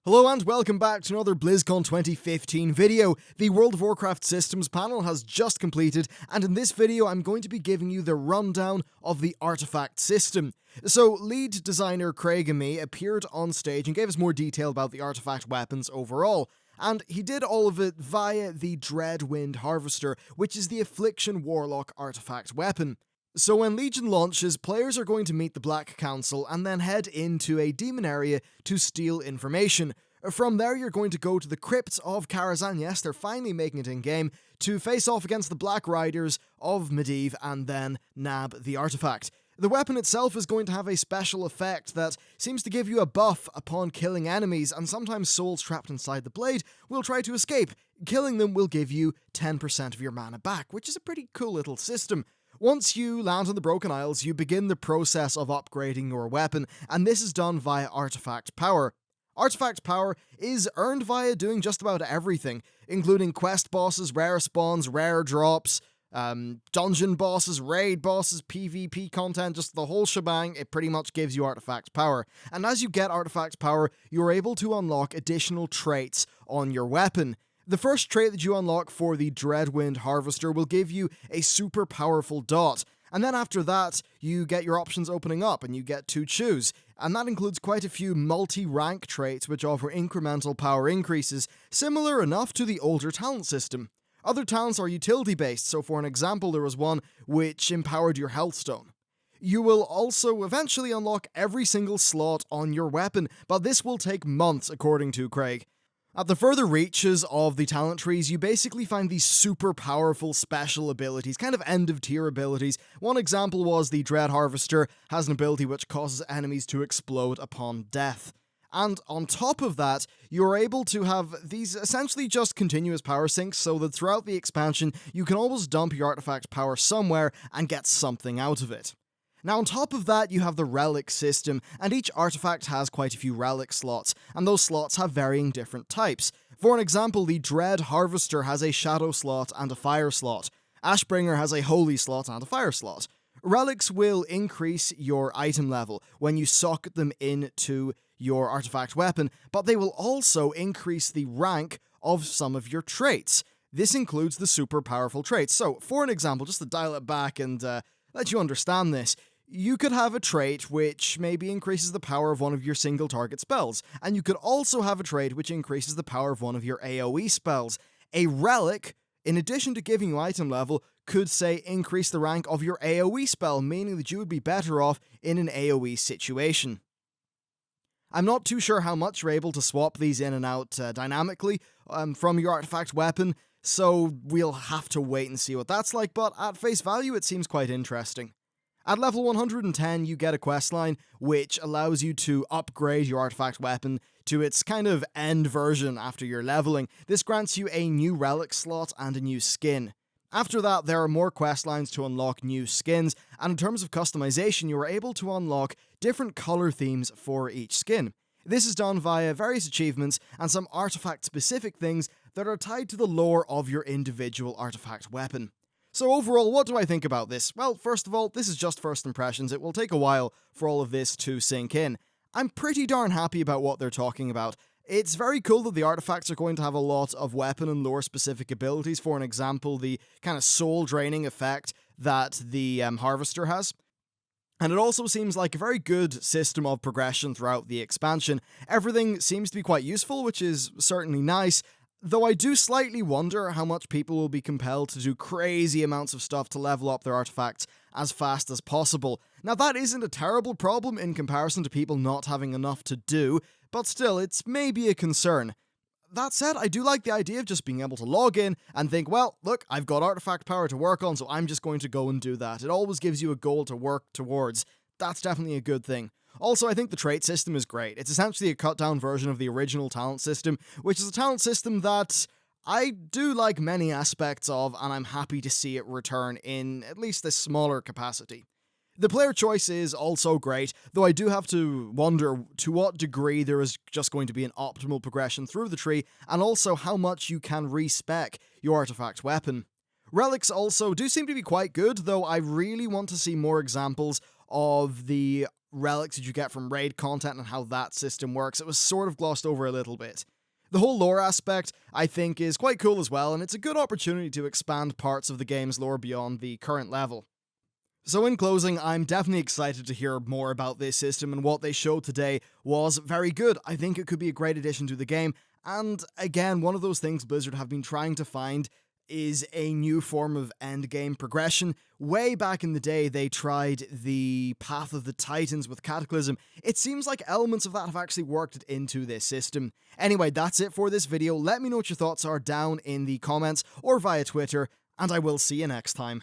Hello and welcome back to another BlizzCon 2015 video. The World of Warcraft Systems panel has just completed, and in this video I'm going to be giving you the rundown of the artifact system. So, lead designer Craig and me appeared on stage and gave us more detail about the artifact weapons overall. And he did all of it via the Deadwind Harvester, which is the Affliction Warlock artifact weapon. So when Legion launches, players are going to meet the Black Council and then head into a demon area to steal information. From there, you're going to go to the crypts of Karazhan. Yes, they're finally making it in-game, to face off against the Black Riders of Medivh and then nab the artifact. The weapon itself is going to have a special effect that seems to give you a buff upon killing enemies, and sometimes souls trapped inside the blade will try to escape. Killing them will give you 10% of your mana back, which is a pretty cool little system. Once you land on the Broken Isles, you begin the process of upgrading your weapon, and this is done via artifact power. Artifact power is earned via doing just about everything, including quest bosses, rare spawns, rare drops, dungeon bosses, raid bosses, PvP content, just the whole shebang. It pretty much gives you artifact power. And as you get artifact power, you're able to unlock additional traits on your weapon. The first trait that you unlock for the Deadwind Harvester will give you a super powerful dot, and then after that, you get your options opening up and you get to choose, and that includes quite a few multi-rank traits which offer incremental power increases, similar enough to the older talent system. Other talents are utility-based, so for an example there was one which empowered your health stone. You will also eventually unlock every single slot on your weapon, but this will take months according to Craig. At the further reaches of the talent trees, you basically find these super powerful special abilities, kind of end-of-tier abilities. One example was the Dread Harvester has an ability which causes enemies to explode upon death. And on top of that, you're able to have these essentially just continuous power sinks, so that throughout the expansion, you can always dump your artifact power somewhere and get something out of it. Now on top of that, you have the relic system, and each artifact has quite a few relic slots, and those slots have varying different types. For an example, the Dread Harvester has a shadow slot and a fire slot. Ashbringer has a holy slot and a fire slot. Relics will increase your item level when you socket them into your artifact weapon, but they will also increase the rank of some of your traits. This includes the super powerful traits. So, for an example, just to dial it back and let you understand this, you could have a trait which maybe increases the power of one of your single target spells, and you could also have a trait which increases the power of one of your AoE spells. A relic, in addition to giving you item level, could say increase the rank of your AoE spell, meaning that you would be better off in an AoE situation. I'm not too sure how much you're able to swap these in and out dynamically from your artifact weapon, so we'll have to wait and see what that's like, but at face value it seems quite interesting. At level 110, you get a questline which allows you to upgrade your artifact weapon to its kind of end version after your leveling. This grants you a new relic slot and a new skin. After that, there are more questlines to unlock new skins, and in terms of customization, you are able to unlock different color themes for each skin. This is done via various achievements and some artifact-specific things that are tied to the lore of your individual artifact weapon. So overall, what do I think about this? Well, first of all, this is just first impressions. It will take a while for all of this to sink in. I'm pretty darn happy about what they're talking about. It's very cool that the artifacts are going to have a lot of weapon and lore specific abilities. For an example, the kind of soul draining effect that the Harvester has. And it also seems like a very good system of progression throughout the expansion. Everything seems to be quite useful, which is certainly nice. Though I do slightly wonder how much people will be compelled to do crazy amounts of stuff to level up their artifacts as fast as possible. Now that isn't a terrible problem in comparison to people not having enough to do, but still, it's maybe a concern. That said, I do like the idea of just being able to log in and think, well, look, I've got artifact power to work on, so I'm just going to go and do that. It always gives you a goal to work towards. That's definitely a good thing. Also, I think the trait system is great. It's essentially a cut-down version of the original talent system, which is a talent system that I do like many aspects of, and I'm happy to see it return in at least a smaller capacity. The player choice is also great, though I do have to wonder to what degree there is just going to be an optimal progression through the tree, and also how much you can respec your artifact weapon. Relics also do seem to be quite good, though I really want to see more examples of the relics that you get from raid content and how that system works. It was sort of glossed over a little bit. The whole lore aspect, I think, is quite cool as well, and it's a good opportunity to expand parts of the game's lore beyond the current level. So in closing, I'm definitely excited to hear more about this system, and what they showed today was very good. I think it could be a great addition to the game, and again, one of those things Blizzard have been trying to find is a new form of endgame progression. Way back in the day, they tried the Path of the Titans with Cataclysm. It seems like elements of that have actually worked into this system. Anyway, that's it for this video. Let me know what your thoughts are down in the comments or via Twitter, and I will see you next time.